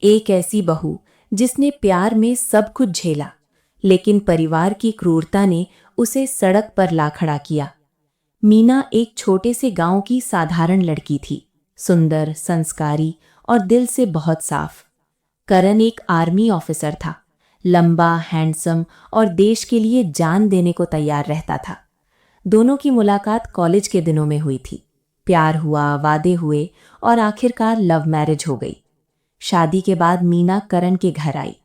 एक ऐसी बहू जिसने प्यार में सब कुछ झेला, लेकिन परिवार की क्रूरता ने उसे सड़क पर ला खड़ा किया। मीना एक छोटे से गांव की साधारण लड़की थी, सुंदर, संस्कारी और दिल से बहुत साफ। करण एक आर्मी ऑफिसर था, लंबा, हैंडसम और देश के लिए जान देने को तैयार रहता था। दोनों की मुलाकात कॉलेज के दिनों में हुई थी। प्यार हुआ, वादे हुए और आखिरकार लव मैरिज हो गई। शादी के बाद मीना करण के घर आई।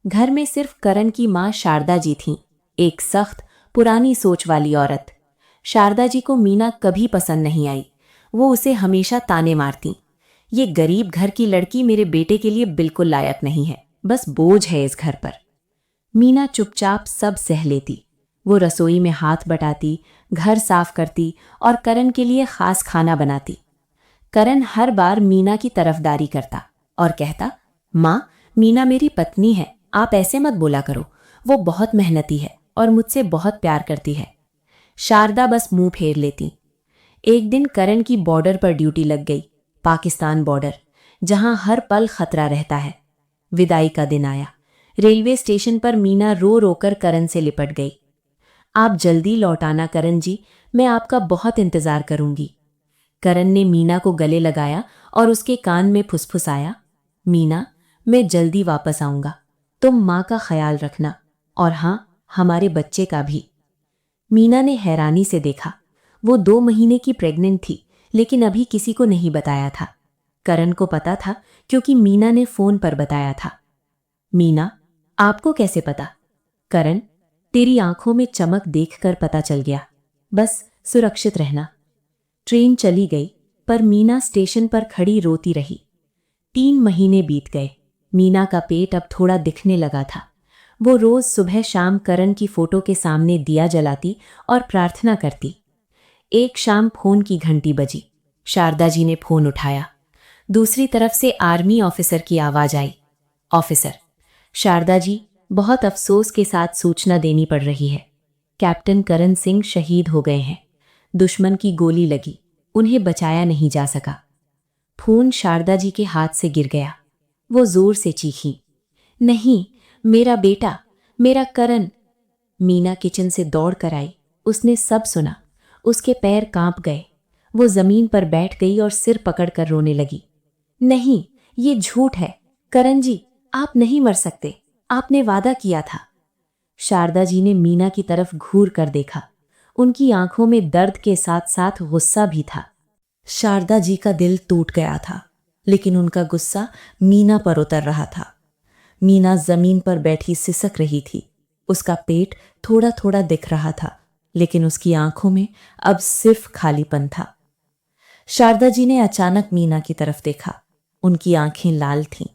घर में सिर्फ करण की मां शारदा जी थीं, एक सख्त, पुरानी सोच वाली औरत। शारदा जी को मीना कभी पसंद नहीं आई। वो उसे हमेशा ताने मारती। ये गरीब घर की लड़की मेरे बेटे के लिए बिल्कुल लायक नहीं है, बस बोझ है इस घर पर। मीना चुपचाप सब सह लेती। वो रसोई में हाथ बटाती, घर साफ करती और करण के लिए खास खाना बनाती। करण हर बार मीना की तरफदारी करता और कहता, माँ, मीना मेरी पत्नी है, आप ऐसे मत बोला करो। वो बहुत मेहनती है और मुझसे बहुत प्यार करती है। शारदा बस मुंह फेर लेती। एक दिन करण की बॉर्डर पर ड्यूटी लग गई, पाकिस्तान बॉर्डर, जहां हर पल खतरा रहता है। विदाई का दिन आया। रेलवे स्टेशन पर मीना रो रोकर करण से लिपट गई। आप जल्दी लौट आना करण जी, मैं आपका बहुत इंतजार करूंगी। करण ने मीना को गले लगाया और उसके कान में फुसफुसाया, मीना, मैं जल्दी वापस आऊंगा। तुम माँ का ख्याल रखना, और हां, हमारे बच्चे का भी। मीना ने हैरानी से देखा। वो 2 महीने की प्रेग्नेंट थी, लेकिन अभी किसी को नहीं बताया था। करण को पता था क्योंकि मीना ने फोन पर बताया था। मीना, आपको कैसे पता? करण, तेरी आंखों में चमक देखकर पता चल गया। बस सुरक्षित रहना। ट्रेन चली गई, पर मीना स्टेशन पर खड़ी रोती रही। 3 महीने बीत गए। मीना का पेट अब थोड़ा दिखने लगा था। वो रोज सुबह शाम करण की फोटो के सामने दिया जलाती और प्रार्थना करती। एक शाम फोन की घंटी बजी। शारदा जी ने फोन उठाया। दूसरी तरफ से आर्मी ऑफिसर की आवाज आई। ऑफिसर, शारदा जी, बहुत अफसोस के साथ सूचना देनी पड़ रही है। कैप्टन करण सिंह शहीद हो गए हैं। दुश्मन की गोली लगी, उन्हें बचाया नहीं जा सका। फोन शारदा जी के हाथ से गिर गया। वो जोर से चीखी, नहीं, मेरा बेटा, मेरा करण। मीना किचन से दौड़ कर आई। उसने सब सुना। उसके पैर कांप गए। वो जमीन पर बैठ गई और सिर पकड़कर रोने लगी। नहीं, ये झूठ है। करण जी, आप नहीं मर सकते। आपने वादा किया था। शारदा जी ने मीना की तरफ घूर कर देखा। उनकी आंखों में दर्द के साथ साथ गुस्सा भी था। शारदा जी का दिल टूट गया था, लेकिन उनका गुस्सा मीना पर उतर रहा था। मीना जमीन पर बैठी सिसक रही थी। उसका पेट थोड़ा थोड़ा दिख रहा था, लेकिन उसकी आंखों में अब सिर्फ खालीपन था। शारदा जी ने अचानक मीना की तरफ देखा। उनकी आंखें लाल थीं,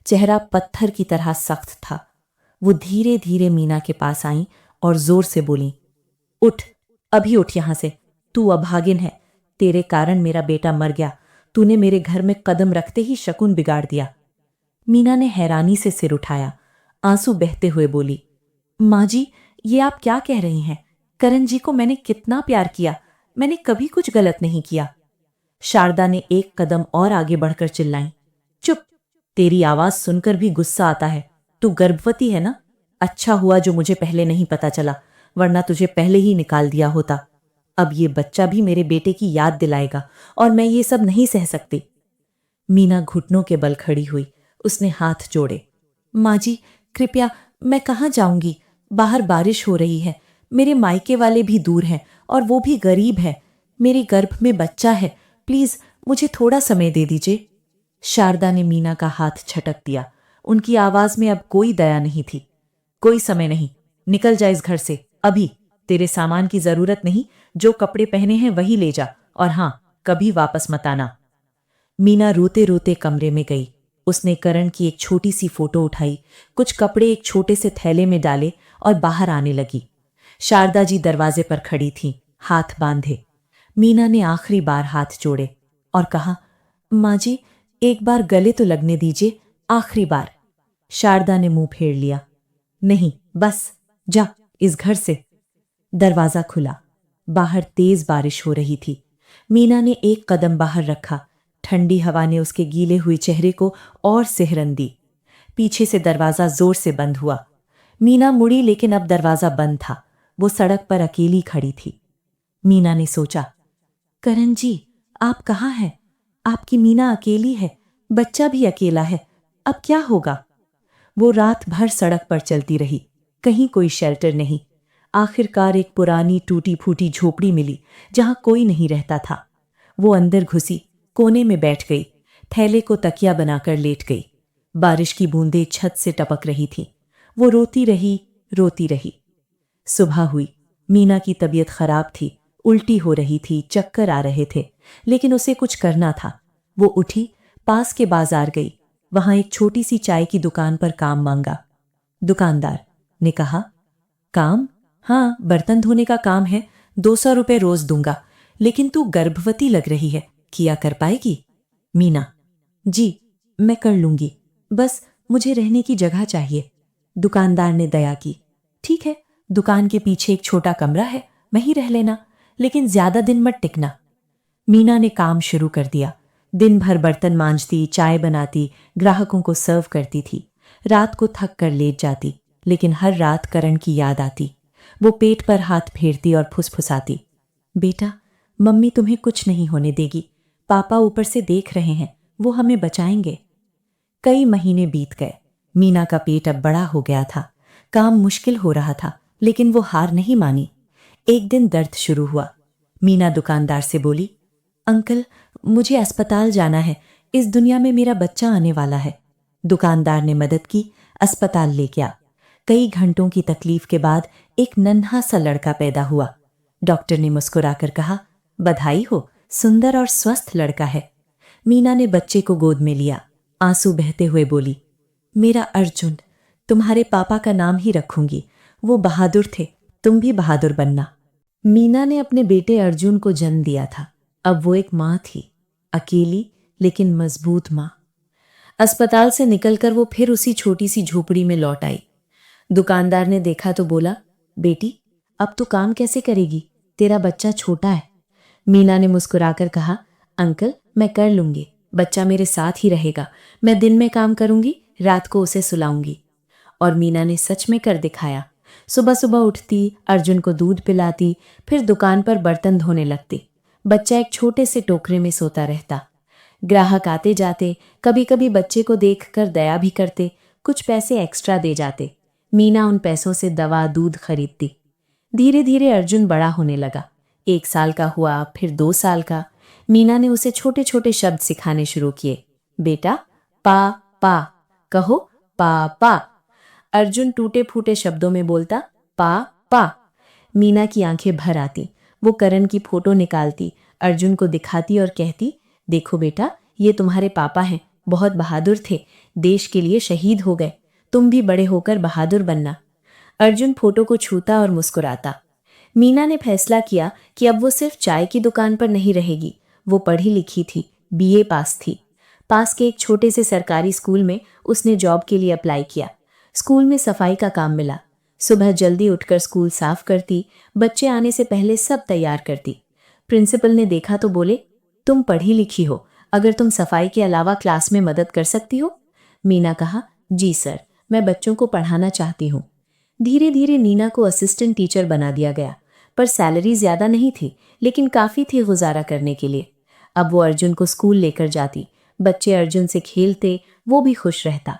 चेहरा पत्थर की तरह सख्त था। वो धीरे धीरे मीना के पास आईं और जोर से बोली, उठ, अभी उठ यहां से। तू अभागिन है। तेरे कारण मेरा बेटा मर गया। तूने मेरे घर में कदम रखते ही शकुन बिगाड़ दिया। मीना ने हैरानी से सिर उठाया, आंसू बहते हुए बोली, माँ जी, ये आप क्या कह रही हैं? करण जी को मैंने कितना प्यार किया। मैंने कभी कुछ गलत नहीं किया। शारदा ने एक कदम और आगे बढ़कर चिल्लाई, चुप! तेरी आवाज सुनकर भी गुस्सा आता है। तू गर्भवती है ना? अच्छा हुआ जो मुझे पहले नहीं पता चला, वरना तुझे पहले ही निकाल दिया होता। अब ये बच्चा भी मेरे बेटे की याद दिलाएगा और मैं ये सब नहीं सह सकती। मीना घुटनों के बल खड़ी हुई। उसने हाथ जोड़े, माँ जी, कृपया, मैं कहाँ जाऊंगी? बाहर बारिश हो रही है। मेरे मायके वाले भी दूर हैं और वो भी गरीब है। मेरे गर्भ में बच्चा है। प्लीज मुझे थोड़ा समय दे दीजिए। शारदा ने मीना का हाथ झटक दिया। उनकी आवाज में अब कोई दया नहीं थी। कोई समय नहीं, निकल जा इस घर से अभी। तेरे सामान की जरूरत नहीं, जो कपड़े पहने हैं वही ले जा, और हां, कभी वापस मत आना। मीना रोते रोते कमरे में गई। उसने करण की एक छोटी सी फोटो उठाई, कुछ कपड़े एक छोटे से थैले में डाले और बाहर आने लगी। शारदा जी दरवाजे पर खड़ी थीं, हाथ बांधे। मीना ने आखिरी बार हाथ जोड़े और कहा, माँ जी, एक बार गले तो लगने दीजिए, आखिरी बार। शारदा ने मुंह फेर लिया, नहीं, बस जा इस घर से। दरवाजा खुला। बाहर तेज बारिश हो रही थी। मीना ने एक कदम बाहर रखा। ठंडी हवा ने उसके गीले हुए चेहरे को और सिहरन दी। पीछे से दरवाजा जोर से बंद हुआ। मीना मुड़ी लेकिन अब दरवाजा बंद था। वो सड़क पर अकेली खड़ी थी। मीना ने सोचा, करण जी, आप कहाँ हैं? आपकी मीना अकेली है, बच्चा भी अकेला है, अब क्या होगा? वो रात भर सड़क पर चलती रही, कहीं कोई शेल्टर नहीं। आखिरकार एक पुरानी टूटी फूटी झोपड़ी मिली जहां कोई नहीं रहता था। वो अंदर घुसी, कोने में बैठ गई, थैले को तकिया बनाकर लेट गई। बारिश की बूंदें छत से टपक रही थीं। वो रोती रही, रोती रही। सुबह हुई। मीना की तबीयत खराब थी, उल्टी हो रही थी, चक्कर आ रहे थे, लेकिन उसे कुछ करना था। वो उठी, पास के बाजार गई। वहां एक छोटी सी चाय की दुकान पर काम मांगा। दुकानदार ने कहा, काम? हाँ, बर्तन धोने का काम है, 200 रुपये रोज दूंगा, लेकिन तू गर्भवती लग रही है, किया कर पाएगी? मीना, जी मैं कर लूंगी, बस मुझे रहने की जगह चाहिए। दुकानदार ने दया की। ठीक है, दुकान के पीछे एक छोटा कमरा है, वहीं रह लेना, लेकिन ज्यादा दिन मत टिकना। मीना ने काम शुरू कर दिया। दिन भर बर्तन मांजती, चाय बनाती, ग्राहकों को सर्व करती थी। रात को थक कर लेट जाती, लेकिन हर रात करण की याद आती। वो पेट पर हाथ फेरती और फुसफुसाती, बेटा, मम्मी तुम्हें कुछ नहीं होने देगी, पापा ऊपर से देख रहे हैं, वो हमें बचाएंगे। कई महीने बीत गए। मीना का पेट अब बड़ा हो गया था। काम मुश्किल हो रहा था, लेकिन वो हार नहीं मानी। एक दिन दर्द शुरू हुआ। मीना दुकानदार से बोली, अंकल, मुझे अस्पताल जाना है, इस दुनिया में मेरा बच्चा आने वाला है। दुकानदार ने मदद की, अस्पताल ले गया। कई घंटों की तकलीफ के बाद एक नन्हा सा लड़का पैदा हुआ। डॉक्टर ने मुस्कुराकर कहा, बधाई हो, सुंदर और स्वस्थ लड़का है। मीना ने बच्चे को गोद में लिया, आंसू बहते हुए बोली, मेरा अर्जुन, तुम्हारे पापा का नाम ही रखूंगी, वो बहादुर थे, तुम भी बहादुर बनना। मीना ने अपने बेटे अर्जुन को जन्म दिया था। अब वो एक माँ थी, अकेली लेकिन मजबूत माँ। अस्पताल से निकलकर वो फिर उसी छोटी सी झोपड़ी में लौट आई। दुकानदार ने देखा तो बोला, बेटी, अब तू काम कैसे करेगी, तेरा बच्चा छोटा है। मीना ने मुस्कुराकर कहा, अंकल, मैं कर लूंगी, बच्चा मेरे साथ ही रहेगा, मैं दिन में काम करूंगी, रात को उसे सुलाऊंगी। और मीना ने सच में कर दिखाया। सुबह सुबह उठती, अर्जुन को दूध पिलाती, फिर दुकान पर बर्तन धोने लगती। बच्चा एक छोटे से टोकरे में सोता रहता। ग्राहक आते जाते, कभी कभी बच्चे को देखकर दया भी करते, कुछ पैसे एक्स्ट्रा दे जाते। मीना उन पैसों से दवा दूध खरीदती। धीरे धीरे अर्जुन बड़ा होने लगा। 1 साल का हुआ, फिर 2 साल का। मीना ने उसे छोटे छोटे शब्द सिखाने शुरू किए। बेटा, पा पा कहो, पा पा। अर्जुन टूटे फूटे शब्दों में बोलता, पा पा। मीना की आंखें भर आती। वो करण की फोटो निकालती, अर्जुन को दिखाती और कहती, देखो बेटा, ये तुम्हारे पापा हैं, बहुत बहादुर थे, देश के लिए शहीद हो गए, तुम भी बड़े होकर बहादुर बनना। अर्जुन फोटो को छूता और मुस्कुराता। मीना ने फैसला किया कि अब वो सिर्फ चाय की दुकान पर नहीं रहेगी। वो पढ़ी लिखी थी, बीए पास थी। पास के एक छोटे से सरकारी स्कूल में उसने जॉब के लिए अप्लाई किया। स्कूल में सफाई का काम मिला। सुबह जल्दी उठकर स्कूल साफ करती, बच्चे आने से पहले सब तैयार करती। प्रिंसिपल ने देखा तो बोले, तुम पढ़ी लिखी हो, अगर तुम सफाई के अलावा क्लास में मदद कर सकती हो? मीना कहा, जी सर, मैं बच्चों को पढ़ाना चाहती हूँ। धीरे धीरे मीना को असिस्टेंट टीचर बना दिया गया, पर सैलरी ज्यादा नहीं थी, लेकिन काफी थी गुजारा करने के लिए। अब वो अर्जुन को स्कूल लेकर जाती, बच्चे अर्जुन से खेलते, वो भी खुश रहता।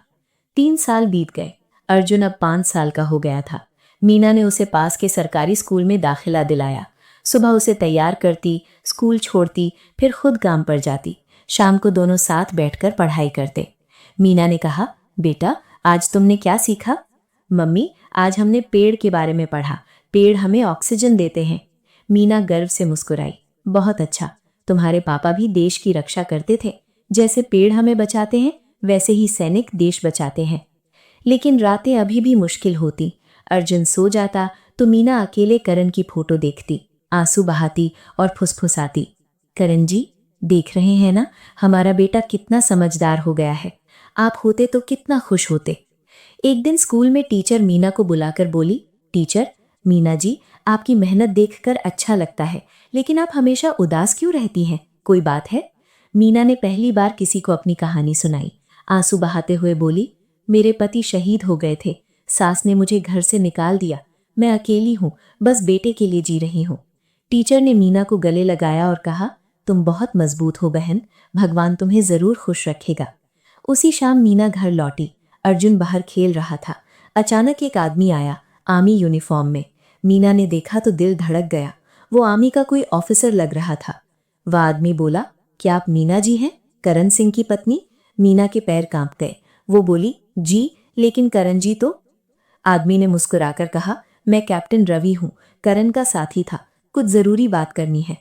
3 साल बीत गए। अर्जुन अब 5 साल का हो गया था। मीना ने उसे पास के सरकारी स्कूल में दाखिला दिलाया। सुबह उसे तैयार करती, स्कूल छोड़ती, फिर खुद काम पर जाती। शाम को दोनों साथ बैठकर पढ़ाई करते। मीना ने कहा, बेटा, आज तुमने क्या सीखा? मम्मी, आज हमने पेड़ के बारे में पढ़ा, पेड़ हमें ऑक्सीजन देते हैं। मीना गर्व से मुस्कुराई, बहुत अच्छा, तुम्हारे पापा भी देश की रक्षा करते थे, जैसे पेड़ हमें बचाते हैं वैसे ही सैनिक देश बचाते हैं। लेकिन रातें अभी भी मुश्किल होती। अर्जुन सो जाता तो मीना अकेले करण की फोटो देखती, आंसू बहाती और फुसफुसाती, करण जी, देख रहे हैं ना, हमारा बेटा कितना समझदार हो गया है, आप होते तो कितना खुश होते। एक दिन स्कूल में टीचर मीना को बुलाकर बोली, टीचर, मीना जी, आपकी मेहनत देखकर अच्छा लगता है, लेकिन आप हमेशा उदास क्यों रहती हैं, कोई बात है? मीना ने पहली बार किसी को अपनी कहानी सुनाई। आंसू बहाते हुए बोली, मेरे पति शहीद हो गए थे, सास ने मुझे घर से निकाल दिया, मैं अकेली हूँ, बस बेटे के लिए जी रही हूँ। टीचर ने मीना को गले लगाया और कहा, तुम बहुत मजबूत हो बहन, भगवान तुम्हें जरूर खुश रखेगा। उसी शाम मीना घर लौटी। अर्जुन बाहर खेल रहा था। अचानक एक आदमी आया, आर्मी यूनिफॉर्म में। मीना ने देखा तो दिल धड़क गया। वो आर्मी का कोई ऑफिसर लग रहा था। वह आदमी बोला, क्या आप मीना जी हैं, करण सिंह की पत्नी? मीना के पैर कांप गए। वो बोली, जी, लेकिन करण जी तो? आदमी ने मुस्कुराकर कहा, मैं कैप्टन रवि हूं, करण का साथी था, कुछ जरूरी बात करनी है।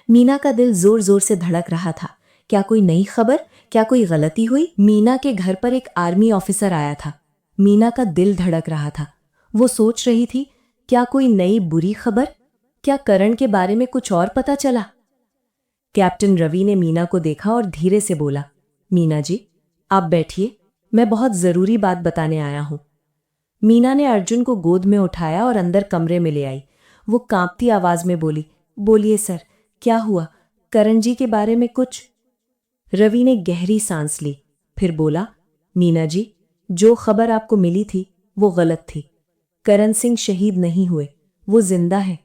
मीना का दिल जोर जोर से धड़क रहा था। क्या कोई नई खबर, क्या कोई गलती हुई? मीना के घर पर एक आर्मी ऑफिसर आया था। मीना का दिल धड़क रहा था। वो सोच रही थी, क्या कोई नई बुरी खबर? क्या करण के बारे में कुछ और पता चला? कैप्टन रवि ने मीना को देखा और धीरे से बोला, मीना जी, आप बैठिए, मैं बहुत जरूरी बात बताने आया हूं। मीना ने अर्जुन को गोद में उठाया और अंदर कमरे में ले आई। वो कांपती आवाज में बोली, बोलिए सर, क्या हुआ? करण जी के बारे में कुछ? रवि ने गहरी सांस ली, फिर बोला, मीना जी, जो खबर आपको मिली थी वो गलत थी। करण सिंह शहीद नहीं हुए, वो जिंदा है।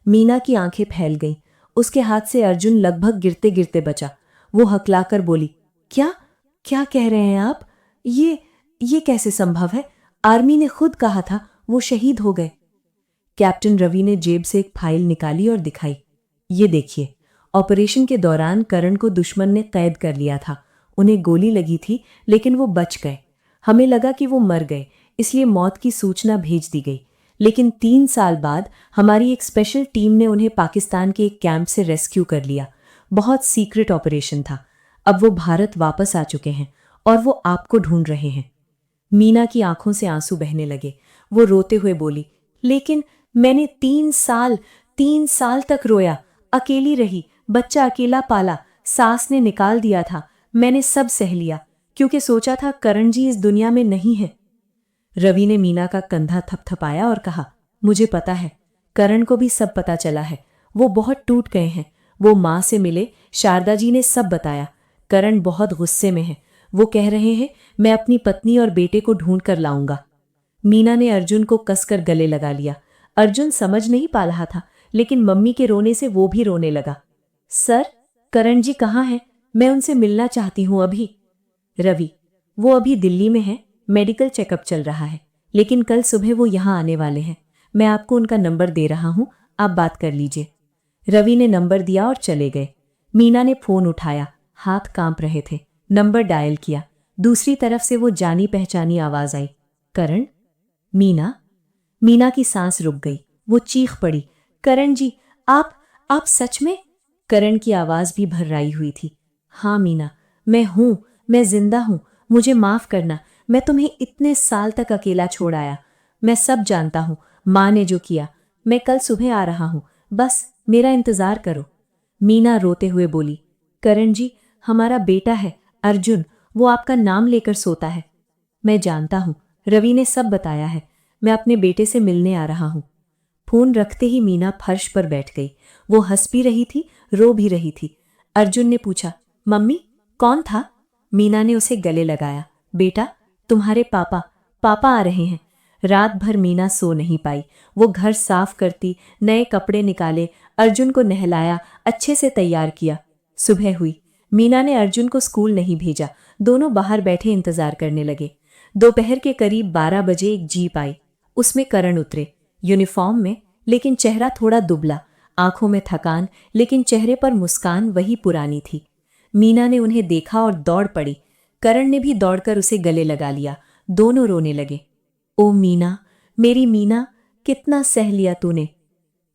मीना की आंखें फैल गईं। उसके हाथ से अर्जुन लगभग गिरते गिरते बचा। वो हकलाकर बोली, क्या क्या कह रहे हैं आप? ये कैसे संभव है? आर्मी ने खुद कहा था वो शहीद हो गए। कैप्टन रवि ने जेब से एक फाइल निकाली और दिखाई। ये देखिए, ऑपरेशन के दौरान करण को दुश्मन ने कैद कर लिया था। उन्हें गोली लगी थी, लेकिन वो बच गए। हमें लगा कि वो मर गए, इसलिए मौत की सूचना भेज दी गई। लेकिन 3 साल बाद हमारी एक स्पेशल टीम ने उन्हें पाकिस्तान के एक कैंप से रेस्क्यू कर लिया। बहुत सीक्रेट ऑपरेशन था। अब वो भारत वापस आ चुके हैं और वो आपको ढूंढ रहे हैं। मीना की आंखों से आंसू बहने लगे। वो रोते हुए बोली, लेकिन मैंने 3 साल तक रोया, अकेली रही, बच्चा अकेला पाला, सास ने निकाल दिया था, मैंने सब सह लिया, क्योंकि सोचा था करण जी इस दुनिया में नहीं है। रवि ने मीना का कंधा थपथपाया और कहा, मुझे पता है, करण को भी सब पता चला है, वो बहुत टूट गए हैं। वो मां से मिले, शारदा जी ने सब बताया। करण बहुत गुस्से में है, वो कह रहे हैं मैं अपनी पत्नी और बेटे को ढूंढ कर लाऊंगा। मीना ने अर्जुन को कसकर गले लगा लिया। अर्जुन समझ नहीं पा रहा था, लेकिन मम्मी के रोने से वो भी रोने लगा। सर, करण जी कहाँ हैं? मैं उनसे मिलना चाहती हूं अभी। रवि, वो अभी दिल्ली में है, मेडिकल चेकअप चल रहा है, लेकिन कल सुबह वो यहां आने वाले हैं। मैं आपको उनका नंबर दे रहा हूं, आप बात कर लीजिए। रवि ने नंबर दिया और चले गए। मीना ने फोन उठाया, हाथ कांप रहे थे। नंबर डायल किया। दूसरी तरफ से वो जानी पहचानी आवाज आई, करण? मीना? मीना की सांस रुक गई। वो चीख पड़ी, करण जी, आप सच में? करण की आवाज भी भर्राई हुई थी। हाँ मीना, मैं हूं, मैं जिंदा हूं, मुझे माफ करना, मैं तुम्हें इतने साल तक अकेला छोड़ आया। मैं सब जानता हूं, मां ने जो किया। मैं कल सुबह आ रहा हूं, बस मेरा इंतजार करो। मीना रोते हुए बोली, करण जी, हमारा बेटा है अर्जुन, वो आपका नाम लेकर सोता है। मैं जानता हूं, रवि ने सब बताया है, मैं अपने बेटे से मिलने आ रहा हूं। फोन रखते ही मीना फर्श पर बैठ गई। वो हंस भी रही थी, रो भी रही थी। अर्जुन ने पूछा, मम्मी, कौन था? मीना ने उसे गले लगाया, बेटा, तुम्हारे पापा पापा आ रहे हैं। रात भर मीना सो नहीं पाई। वो घर साफ करती, नए कपड़े निकाले, अर्जुन को नहलाया, अच्छे से तैयार किया। सुबह हुई। मीना ने अर्जुन को स्कूल नहीं भेजा। दोनों बाहर बैठे इंतजार करने लगे। दोपहर के करीब 12 बजे एक जीप आई। उसमें करण उतरे, यूनिफॉर्म में, लेकिन चेहरा थोड़ा दुबला, आंखों में थकान, लेकिन चेहरे पर मुस्कान वही पुरानी थी। मीना ने उन्हें देखा और दौड़ पड़ी। करण ने भी दौड़कर उसे गले लगा लिया। दोनों रोने लगे। ओ मीना, मेरी मीना, कितना सह लिया तूने।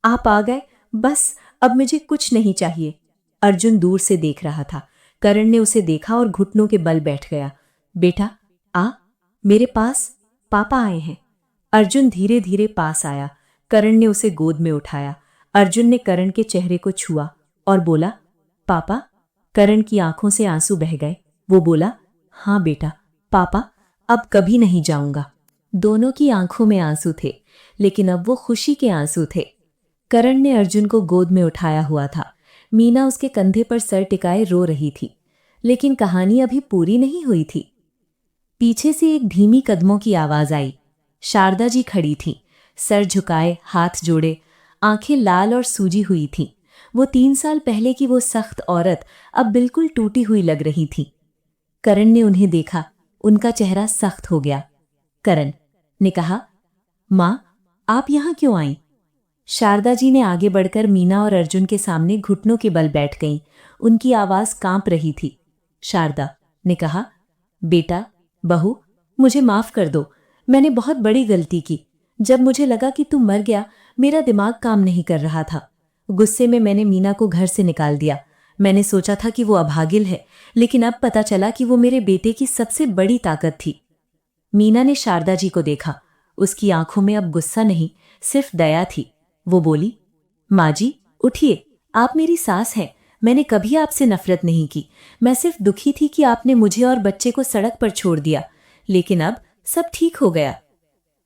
आप आ गए, बस अब मुझे कुछ नहीं चाहिए। अर्जुन दूर से देख रहा था। करण ने उसे देखा और घुटनों के बल बैठ गया। बेटा, आ, मेरे पास, पापा आए हैं। अर्जुन धीरे धीरे पास आया। करण ने उसे गोद में उठाया। अर्जुन ने करण के चेहरे को छुआ और बोला, पापा? करण की आंखों से आंसू बह गए। वो बोला, हाँ बेटा, पापा, अब कभी नहीं जाऊंगा। दोनों की आंखों में आंसू थे, लेकिन अब वो खुशी के आंसू थे। करण ने अर्जुन को गोद में उठाया हुआ था। मीना उसके कंधे पर सर टिकाए रो रही थी। लेकिन कहानी अभी पूरी नहीं हुई थी। पीछे से एक धीमी कदमों की आवाज आई। शारदा जी खड़ी थीं, सर झुकाए, हाथ जोड़े, आंखें लाल और सूजी हुई थीं। वो 3 साल पहले की वो सख्त औरत अब बिल्कुल टूटी हुई लग रही थी। करण ने उन्हें देखा, उनका चेहरा सख्त हो गया। करण ने कहा, माँ, आप यहाँ क्यों आईं? शारदा जी ने आगे बढ़कर मीना और अर्जुन के सामने घुटनों के बल बैठ गईं। उनकी आवाज कांप रही थी। शारदा ने कहा, बेटा, बहू, मुझे माफ कर दो। मैंने बहुत बड़ी गलती की। जब मुझे लगा कि तू मर गया, मेरा दिमाग काम नहीं कर रहा था। गुस्से में मैंने मीना को घर से निकाल दिया। मैंने सोचा था कि वो अभागिल है, लेकिन अब पता चला कि वो मेरे बेटे की सबसे बड़ी ताकत थी। मीना ने शारदा जी को देखा। उसकी आंखों में अब गुस्सा नहीं, सिर्फ दया थी। वो बोली, माँ जी, उठिए, आप मेरी सास हैं। मैंने कभी आपसे नफरत नहीं की। मैं सिर्फ दुखी थी कि आपने मुझे और बच्चे को सड़क पर छोड़ दिया, लेकिन अब सब ठीक हो गया।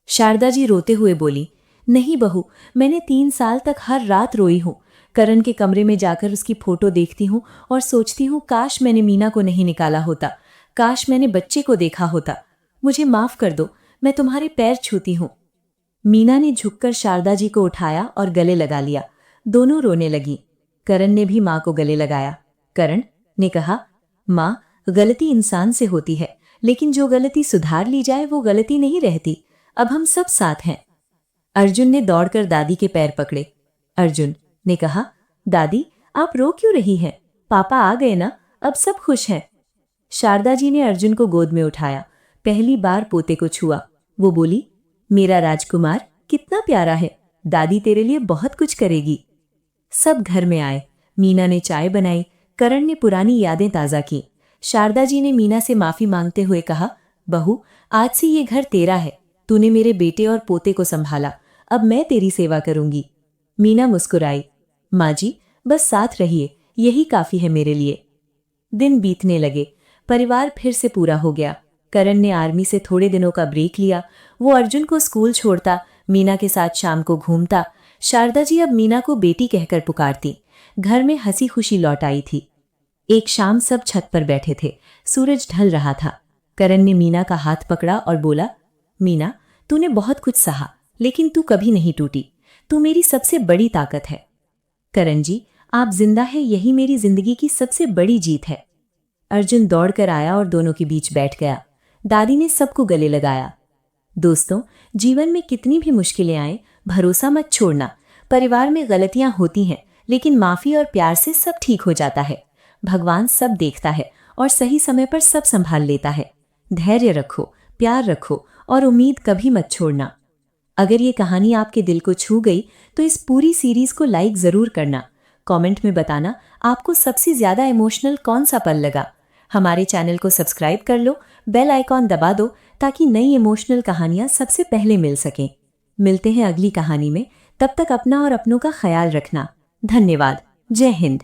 शारदा जी रोते हुए बोली, नहीं बहू, मैंने 3 साल तक हर रात रोई हूँ। करण के कमरे में जाकर उसकी फोटो देखती हूँ और सोचती हूँ, काश मैंने मीना को नहीं निकाला होता, काश मैंने बच्चे को देखा होता। मुझे माफ कर दो, मैं तुम्हारे पैर छूती हूँ। मीना ने झुककर शारदा जी को उठाया और गले लगा लिया। दोनों रोने लगी। करण ने भी माँ को गले लगाया। करण ने कहा, माँ, गलती इंसान से होती है, लेकिन जो गलती सुधार ली जाए वो गलती नहीं रहती। अब हम सब साथ हैं। अर्जुन ने दौड़कर दादी के पैर पकड़े। अर्जुन ने कहा, दादी, आप रो क्यों रही हैं? पापा आ गए ना, अब सब खुश हैं। शारदा जी ने अर्जुन को गोद में उठाया, पहली बार पोते को छुआ। वो बोली, मेरा राजकुमार कितना प्यारा है, दादी तेरे लिए बहुत कुछ करेगी। सब घर में आए। मीना ने चाय बनाई। करण ने पुरानी यादें ताज़ा की। शारदा जी ने मीना से माफी मांगते हुए कहा, बहू, आज से ये घर तेरा है। तूने मेरे बेटे और पोते को संभाला, अब मैं तेरी सेवा करूंगी। मीना मुस्कुराई। माँ जी, बस साथ रहिए, यही काफी है मेरे लिए। दिन बीतने लगे। परिवार फिर से पूरा हो गया। करण ने आर्मी से थोड़े दिनों का ब्रेक लिया। वो अर्जुन को स्कूल छोड़ता, मीना के साथ शाम को घूमता। शारदा जी अब मीना को बेटी कहकर पुकारती। घर में हंसी खुशी लौट आई थी। एक शाम सब छत पर बैठे थे। सूरज ढल रहा था। करण ने मीना का हाथ पकड़ा और बोला, मीना, तूने बहुत कुछ सहा, लेकिन तू कभी नहीं टूटी। तू मेरी सबसे बड़ी ताकत है। करण जी, आप जिंदा हैं, यही मेरी जिंदगी की सबसे बड़ी जीत है। अर्जुन दौड़कर आया और दोनों के बीच बैठ गया। दादी ने सबको गले लगाया। दोस्तों, जीवन में कितनी भी मुश्किलें आए, भरोसा मत छोड़ना। परिवार में गलतियां होती हैं, लेकिन माफी और प्यार से सब ठीक हो जाता है। भगवान सब देखता है और सही समय पर सब संभाल लेता है। धैर्य रखो, प्यार रखो और उम्मीद कभी मत छोड़ना। अगर ये कहानी आपके दिल को छू गई तो इस पूरी सीरीज को लाइक जरूर करना। कमेंट में बताना आपको सबसे ज्यादा इमोशनल कौन सा पल लगा। हमारे चैनल को सब्सक्राइब कर लो, बेल आइकॉन दबा दो ताकि नई इमोशनल कहानियां सबसे पहले मिल सकें। मिलते हैं अगली कहानी में, तब तक अपना और अपनों का ख्याल रखना। धन्यवाद। जय हिंद।